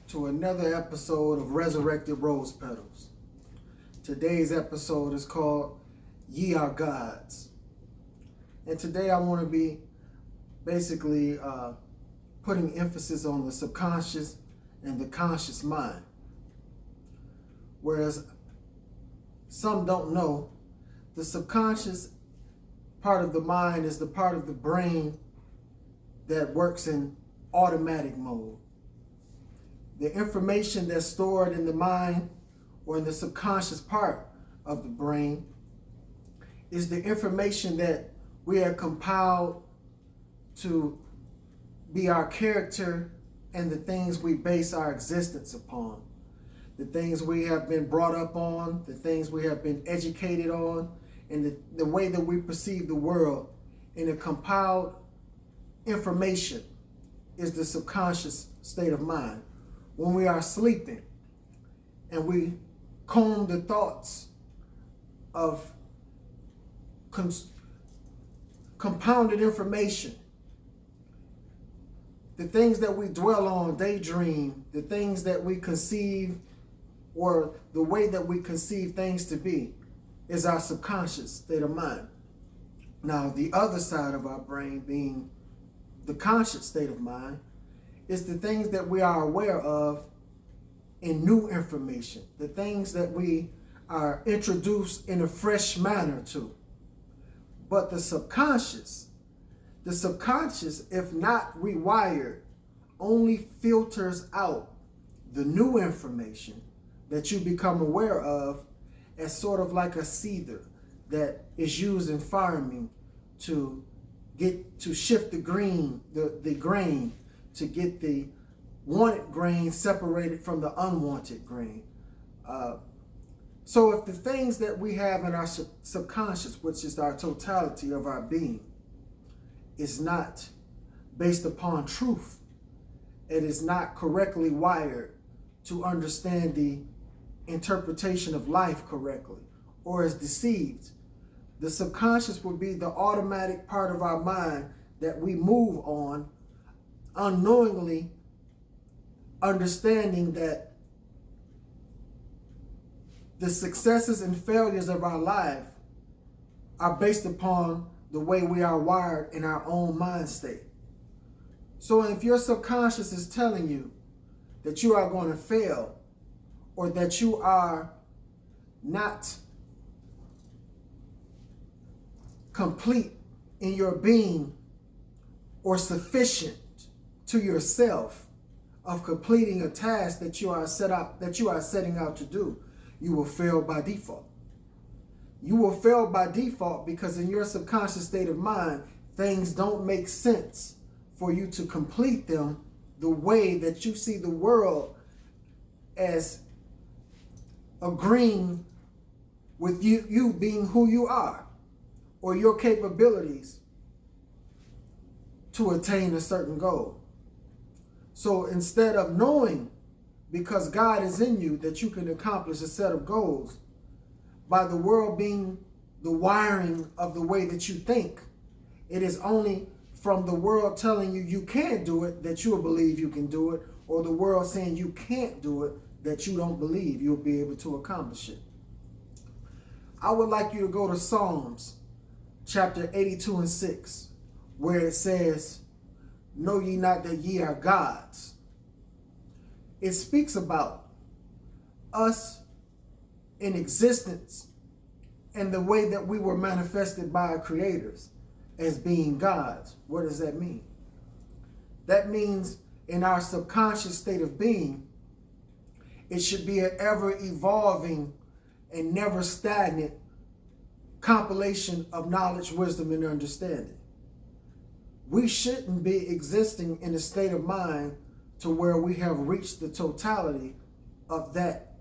to another episode of Resurrected Rose Petals. Today's episode is called Ye Are Gods. And today I want to be basically putting emphasis on the subconscious and the conscious mind. Whereas some don't know, the subconscious part of the mind is the part of the brain that works in automatic mode. The information that's stored in the mind or in the subconscious part of the brain is the information that we have compiled to be our character and the things we base our existence upon. The things we have been brought up on, the things we have been educated on, and the way that we perceive the world in a compiled information is the subconscious state of mind. When we are sleeping and we comb the thoughts of compounded information, the things that we dwell on, daydream, the things that we conceive, or the way that we conceive things to be, is our subconscious state of mind. Now, the other side of our brain, being the conscious state of mind, is the things that we are aware of in new information, the things that we are introduced in a fresh manner to. But the subconscious, if not rewired, only filters out the new information that you become aware of as sort of like a seether that is used in farming to shift the grain to get the wanted grain separated from the unwanted grain. So if the things that we have in our subconscious, which is our totality of our being, is not based upon truth, it is not correctly wired to understand the interpretation of life correctly, or is deceived, the subconscious will be the automatic part of our mind that we move on, unknowingly understanding that the successes and failures of our life are based upon the way we are wired in our own mind state. So if your subconscious is telling you that you are going to fail, or that you are not complete in your being or sufficient to yourself of completing a task that you are setting out to do, you will fail by default. You will fail by default because in your subconscious state of mind, things don't make sense for you to complete them the way that you see the world as agreeing with you being who you are, or your capabilities to attain a certain goal. So instead of knowing, because God is in you, that you can accomplish a set of goals, by the world being the wiring of the way that you think, it is only from the world telling you you can't do it that you'll believe you can do it, or the world saying you can't do it that you don't believe you'll be able to accomplish it. I would like you to go to Psalms chapter 82 and 6, where it says, "Know ye not that ye are gods?" It speaks about us in existence and the way that we were manifested by our creators as being gods. What does that mean? That means in our subconscious state of being, it should be an ever-evolving and never stagnant compilation of knowledge, wisdom, and understanding. We shouldn't be existing in a state of mind to where we have reached the totality of that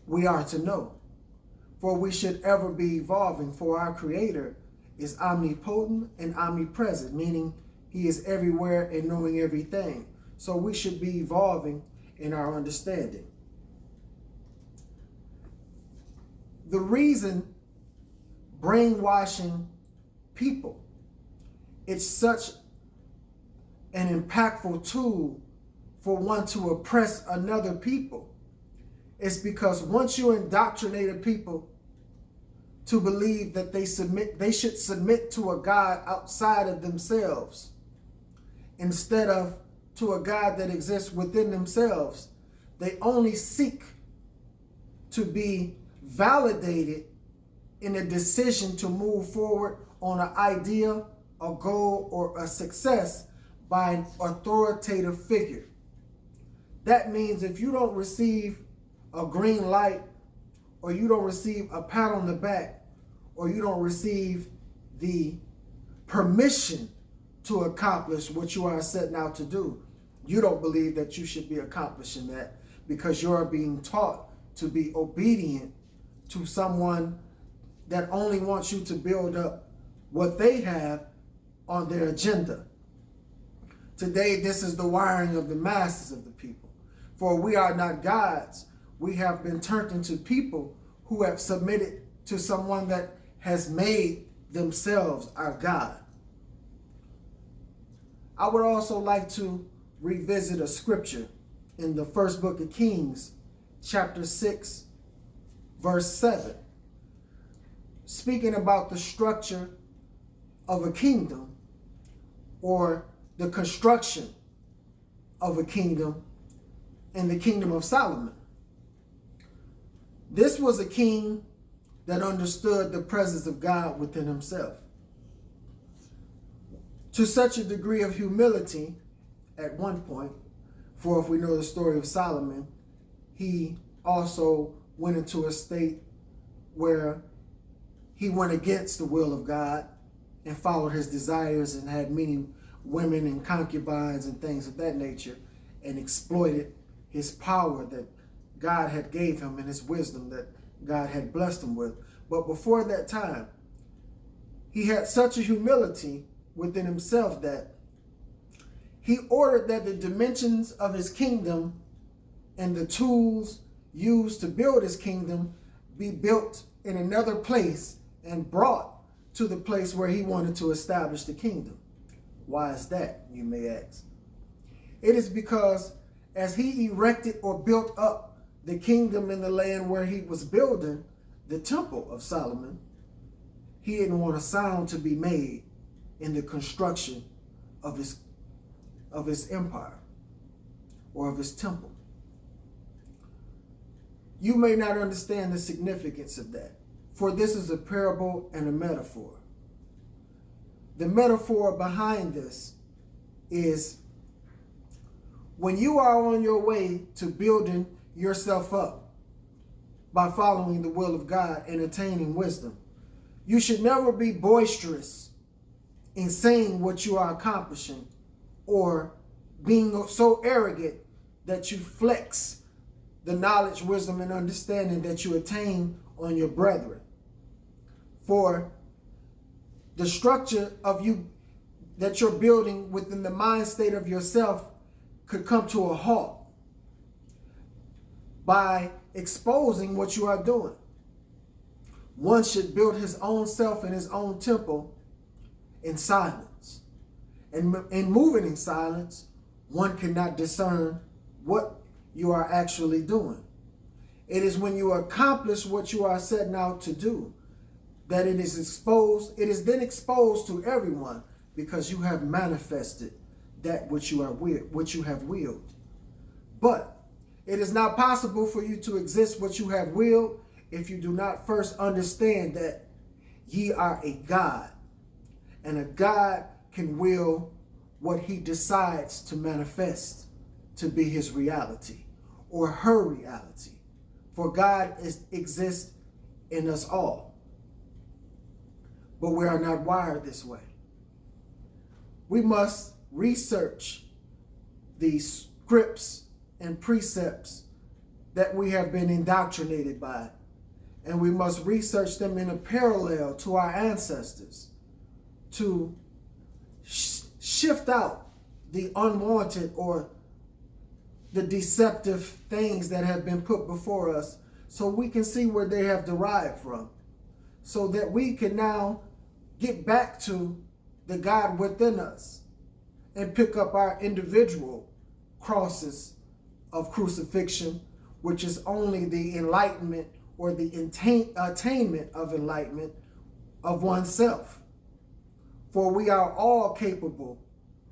we are to know. For we should ever be evolving, for our Creator is omnipotent and omnipresent, meaning He is everywhere and knowing everything. So we should be evolving in our understanding. The reason brainwashing people, it's such an impactful tool for one to oppress another people. It's because once you indoctrinate a people to believe that they should submit to a God outside of themselves instead of to a God that exists within themselves, they only seek to be validated in a decision to move forward on an idea, a goal, or a success by an authoritative figure. That means if you don't receive a green light, or you don't receive a pat on the back, or you don't receive the permission to accomplish what you are setting out to do, you don't believe that you should be accomplishing that, because you're being taught to be obedient to someone that only wants you to build up what they have on their agenda. Today, this is the wiring of the masses of the people. For we are not gods. We have been turned into people who have submitted to someone that has made themselves our God. I would also like to revisit a scripture in the first book of Kings, chapter 6, verse 7. Speaking about the structure of a kingdom, or the construction of a kingdom in the kingdom of Solomon. This was a king that understood the presence of God within himself, to such a degree of humility at one point. For if we know the story of Solomon, he also went into a state where he went against the will of God and followed his desires and had many women and concubines and things of that nature, and exploited his power that God had gave him and his wisdom that God had blessed him with. But before that time, he had such a humility within himself that he ordered that the dimensions of his kingdom and the tools used to build his kingdom be built in another place and brought to the place where he wanted to establish the kingdom. Why is that, you may ask? It is because as he erected or built up the kingdom in the land where he was building the temple of Solomon, he didn't want a sound to be made in the construction of his empire or of his temple. You may not understand the significance of that, for this is a parable and a metaphor. The metaphor behind this is when you are on your way to building yourself up by following the will of God and attaining wisdom, you should never be boisterous in saying what you are accomplishing, or being so arrogant that you flex the knowledge, wisdom, and understanding that you attain on your brethren. For the structure of you that you're building within the mind state of yourself could come to a halt by exposing what you are doing. One should build his own self and his own temple in silence. And in moving in silence, one cannot discern what you are actually doing. It is when you accomplish what you are setting out to do that it is exposed. It is then exposed to everyone because you have manifested that which you have willed. But it is not possible for you to exist what you have willed if you do not first understand that ye are a God, and a God can will what he decides to manifest to be his reality or her reality. For God exists in us all. But we are not wired this way. We must research the scripts and precepts that we have been indoctrinated by. And we must research them in a parallel to our ancestors to shift out the unwanted or the deceptive things that have been put before us, so we can see where they have derived from, so that we can now get back to the God within us and pick up our individual crosses of crucifixion, which is only the enlightenment or the attainment of enlightenment of oneself. For we are all capable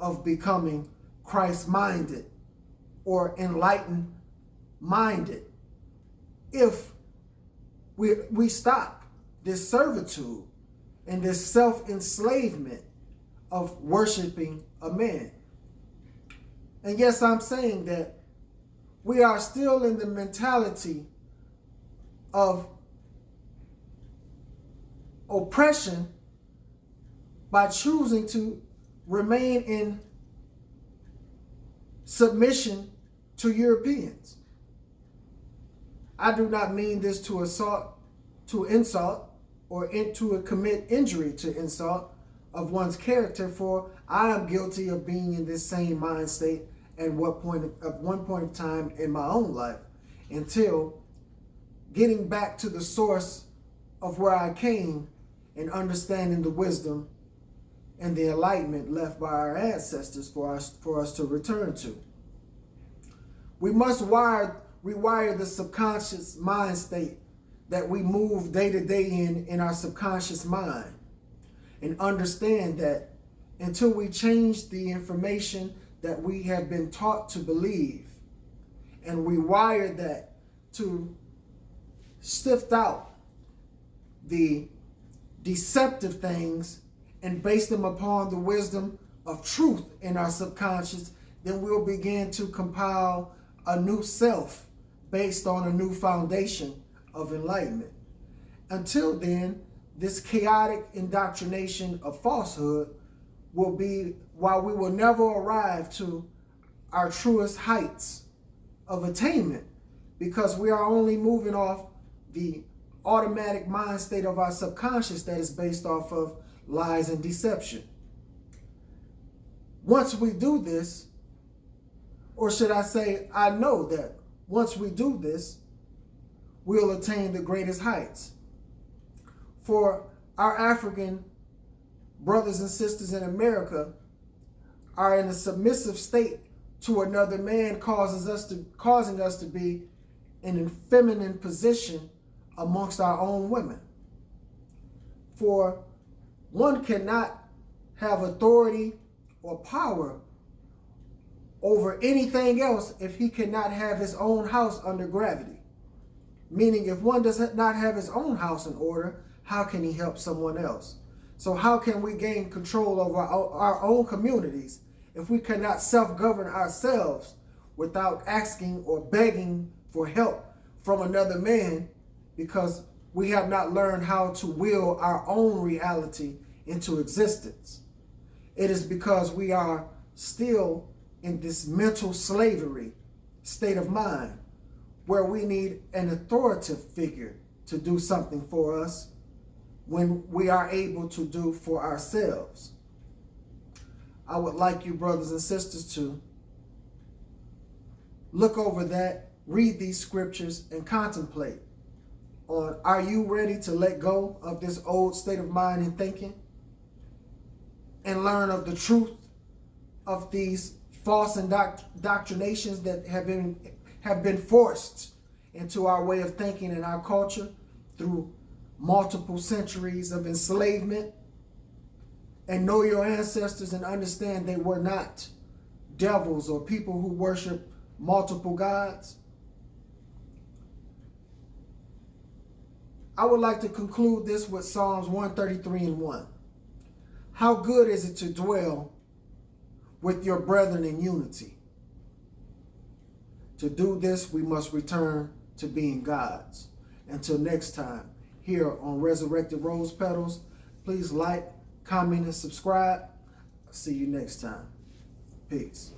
of becoming Christ-minded or enlightened-minded if we stop this servitude and this self-enslavement of worshiping a man. And yes, I'm saying that we are still in the mentality of oppression by choosing to remain in submission to Europeans. I do not mean this to insult, or to commit injury to insult of one's character, for I am guilty of being in this same mind state at one point of time in my own life, until getting back to the source of where I came and understanding the wisdom and the enlightenment left by our ancestors for us to return to. We must rewire the subconscious mind state that we move day to day in our subconscious mind, and understand that until we change the information that we have been taught to believe and rewire that to sift out the deceptive things and base them upon the wisdom of truth in our subconscious, then we'll begin to compile a new self based on a new foundation of enlightenment. Until then, this chaotic indoctrination of falsehood will be, while we will never arrive to our truest heights of attainment, because we are only moving off the automatic mind state of our subconscious that is based off of lies and deception. Once we do this, or should I say, I know that once we do this, we'll attain the greatest heights. For our African brothers and sisters in America are in a submissive state to another man, causing us to be in a feminine position amongst our own women. For one cannot have authority or power over anything else if he cannot have his own house under gravity. Meaning, if one does not have his own house in order, how can he help someone else? So how can we gain control over our own communities if we cannot self-govern ourselves without asking or begging for help from another man, because we have not learned how to will our own reality into existence? It is because we are still in this mental slavery state of mind, where we need an authoritative figure to do something for us when we are able to do for ourselves. I would like you, brothers and sisters, to look over that, read these scriptures, and contemplate on, are you ready to let go of this old state of mind and thinking and learn of the truth of these false indoctrinations that have been forced into our way of thinking and our culture through multiple centuries of enslavement, and know your ancestors and understand they were not devils or people who worship multiple gods? I would like to conclude this with Psalms 133:1. How good is it to dwell with your brethren in unity? To do this, we must return to being gods. Until next time, here on Resurrected Rose Petals, please like, comment, and subscribe. See you next time. Peace.